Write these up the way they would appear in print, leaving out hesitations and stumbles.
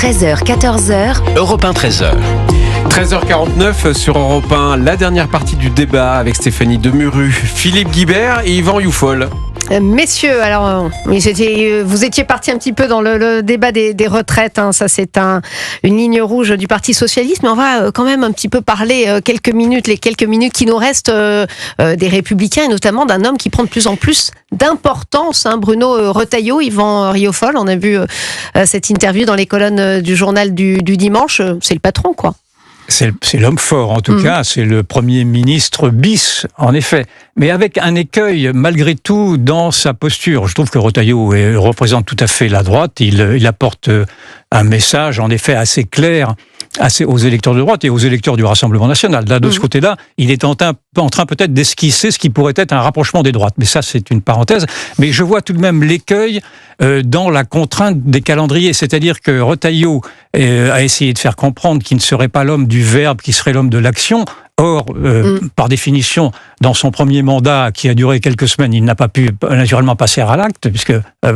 13h, 14h. Europe 1, 13h. 13h49 sur Europe 1, la dernière partie du débat avec Stéphanie Demuru, Philippe Guibert et Yvan Youfol. Messieurs, alors vous étiez partis un petit peu dans le débat des retraites, hein. Ça c'est une ligne rouge du Parti Socialiste, mais on va quand même un petit peu parler les quelques minutes qui nous restent des Républicains, et notamment d'un homme qui prend de plus en plus d'importance, hein, Bruno Retailleau, Yvan Youfol. On a vu cette interview dans les colonnes du journal du dimanche. C'est le patron, quoi. C'est l'homme fort, en tout cas, c'est le Premier ministre bis, en effet. Mais avec un écueil, malgré tout, dans sa posture. Je trouve que Retailleau représente tout à fait la droite. Il apporte un message, en effet, assez clair aux électeurs de droite et aux électeurs du Rassemblement national. Là, de ce côté-là, il est en train peut-être d'esquisser ce qui pourrait être un rapprochement des droites. Mais ça, c'est une parenthèse. Mais je vois tout de même l'écueil dans la contrainte des calendriers. C'est-à-dire que Retailleau a essayé de faire comprendre qu'il ne serait pas l'homme du verbe, qu'il serait l'homme de l'action. Or, par définition, dans son premier mandat, qui a duré quelques semaines, il n'a pas pu naturellement passer à l'acte, puisque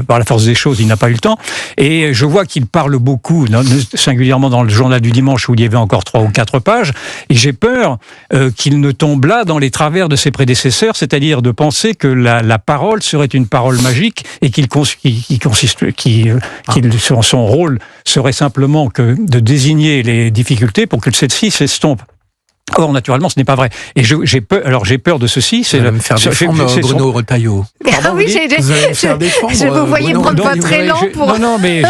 par la force des choses, il n'a pas eu le temps. Et je vois qu'il parle beaucoup, singulièrement dans le journal du dimanche, où il y avait encore 3 ou 4 pages, et j'ai peur qu'il ne tombe là dans les travers de ses prédécesseurs, c'est-à-dire de penser que la parole serait une parole magique, et son rôle serait simplement que de désigner les difficultés pour que celle-ci s'estompe. Or, naturellement, ce n'est pas vrai. Et j'ai peur de ceci. C'est me faire défendre Bruno Retailleau. Ah oui, je vous voyais prendre votre élan pour... Non, mais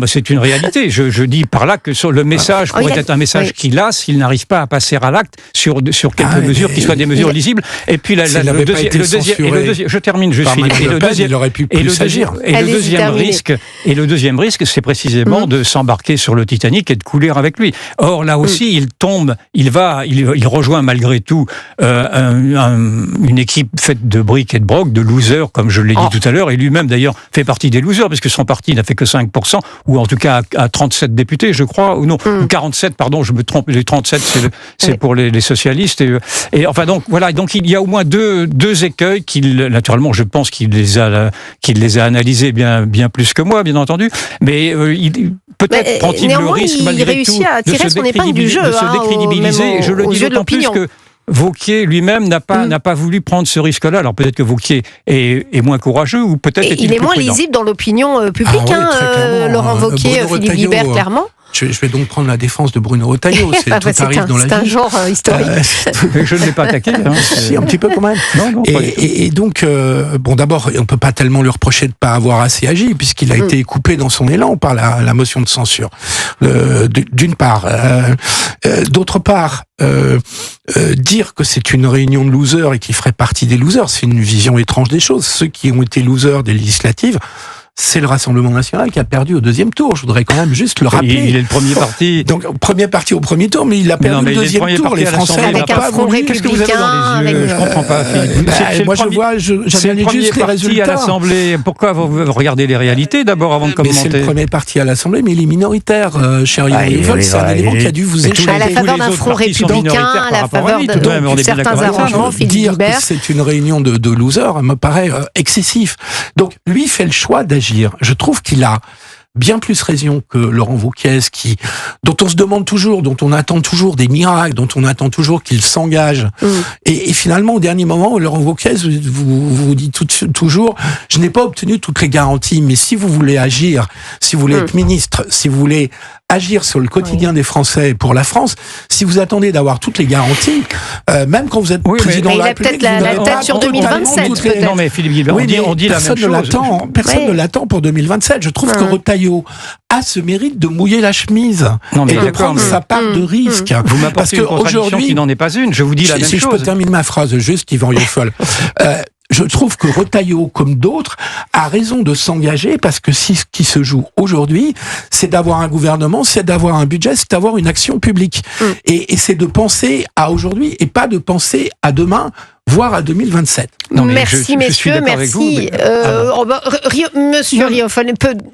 c'est une réalité. Je dis par là que le message pourrait être un message qui lasse s'il n'arrive pas à passer à l'acte sur quelques mesures qui soient des mesures lisibles. Et puis le deuxième, je termine juste, Philippe. Et le deuxième risque, c'est précisément de s'embarquer sur le Titanic et de couler avec lui. Or, là aussi, il rejoint malgré tout une équipe faite de briques et de brocs, de losers, comme je l'ai dit tout à l'heure, et lui-même d'ailleurs fait partie des losers, puisque son parti n'a fait que 5%, ou en tout cas à 37 députés, je crois, ou non, ou 47, pardon, je me trompe, les 37 c'est pour les socialistes, et enfin donc voilà, donc il y a au moins deux écueils naturellement je pense qu'il les a analysés bien plus que moi, bien entendu, mais peut-être prend-il le risque malgré tout à tirer son épingle du jeu, de se décrédibiliser. Je le dis d'autant plus que Wauquiez lui-même n'a pas voulu prendre ce risque-là. Alors peut-être que Wauquiez est moins courageux, ou peut-être est-il il est moins lisible dans l'opinion publique. Laurent Wauquiez, Philippe Guibert, clairement. Je vais donc prendre la défense de Bruno Retailleau. Tout arrive dans la vie. C'est un genre historique. Je ne l'ai pas attaqué. Si, un petit peu quand même. Non, et donc, d'abord, on ne peut pas tellement lui reprocher de ne pas avoir assez agi, puisqu'il a été coupé dans son élan par la motion de censure. D'une part. D'autre part, dire que c'est une réunion de losers et qu'il ferait partie des losers, c'est une vision étrange des choses. Ceux qui ont été losers des législatives, c'est le Rassemblement national qui a perdu au deuxième tour. Je voudrais quand même juste le rappeler. Il est le premier parti. Donc, premier parti au premier tour, mais il a perdu le deuxième tour. Les Français avec un front républicain. Je comprends pas, Philippe. Moi, j'analyse juste les résultats. À l'Assemblée. Pourquoi vous regardez les réalités d'abord avant de commenter? C'est le premier parti à l'Assemblée, mais il est minoritaire, cher Yvan Youfol. C'est un élément qui a dû vous échapper. À la faveur d'un front républicain, à la faveur de certains arrangements, dire que c'est une réunion de losers me paraît excessif. Donc, lui fait le choix d'agir. Je trouve qu'il a bien plus raison que Laurent Wauquiez, dont on se demande toujours, dont on attend toujours des miracles, dont on attend toujours qu'il s'engage. Et finalement, au dernier moment, Laurent Wauquiez vous dit toujours, je n'ai pas obtenu toutes les garanties, mais si vous voulez agir, si vous voulez être ministre, si vous voulez agir sur le quotidien des Français pour la France, si vous attendez d'avoir toutes les garanties, même quand vous êtes président de la République, il a peut-être la tête sur 2027. Peut-être. Non mais Philippe Guibert, on dit la même chose. Personne ne l'attend pour 2027. Je trouve que Retailleau a ce mérite de mouiller la chemise et de prendre sa part de risque. Vous m'apportez une contradiction qui n'en est pas une. Je vous dis la même chose. Si je peux terminer ma phrase juste, Yvan Youfol. Je trouve que Retailleau, comme d'autres, a raison de s'engager, parce que ce qui se joue aujourd'hui, c'est d'avoir un gouvernement, c'est d'avoir un budget, c'est d'avoir une action publique. Et c'est de penser à aujourd'hui et pas de penser à demain voire à 2027. Non, mais merci je suis messieurs, d'accord avec vous, merci. mais- Monsieur Riofol,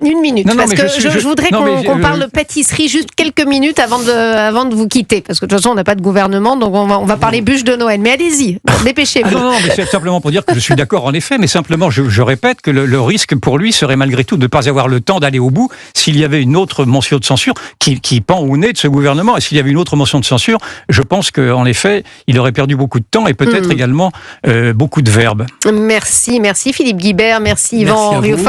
une minute, Non, parce mais que je- je voudrais non, mais qu'on parle de pâtisserie juste quelques minutes avant de vous quitter, parce que de toute façon on n'a pas de gouvernement, donc on va parler bûche de Noël. Mais allez-y, dépêchez-vous. Non, mais c'est simplement pour dire que je suis d'accord en effet, mais simplement je répète que le risque pour lui serait malgré tout de ne pas avoir le temps d'aller au bout s'il y avait une autre motion de censure qui pend au nez de ce gouvernement. Et s'il y avait une autre motion de censure, je pense qu'en effet, il aurait perdu beaucoup de temps et peut-être également beaucoup de verbes. Merci Philippe Guibert, merci Yvan Merci à vous. Riofol.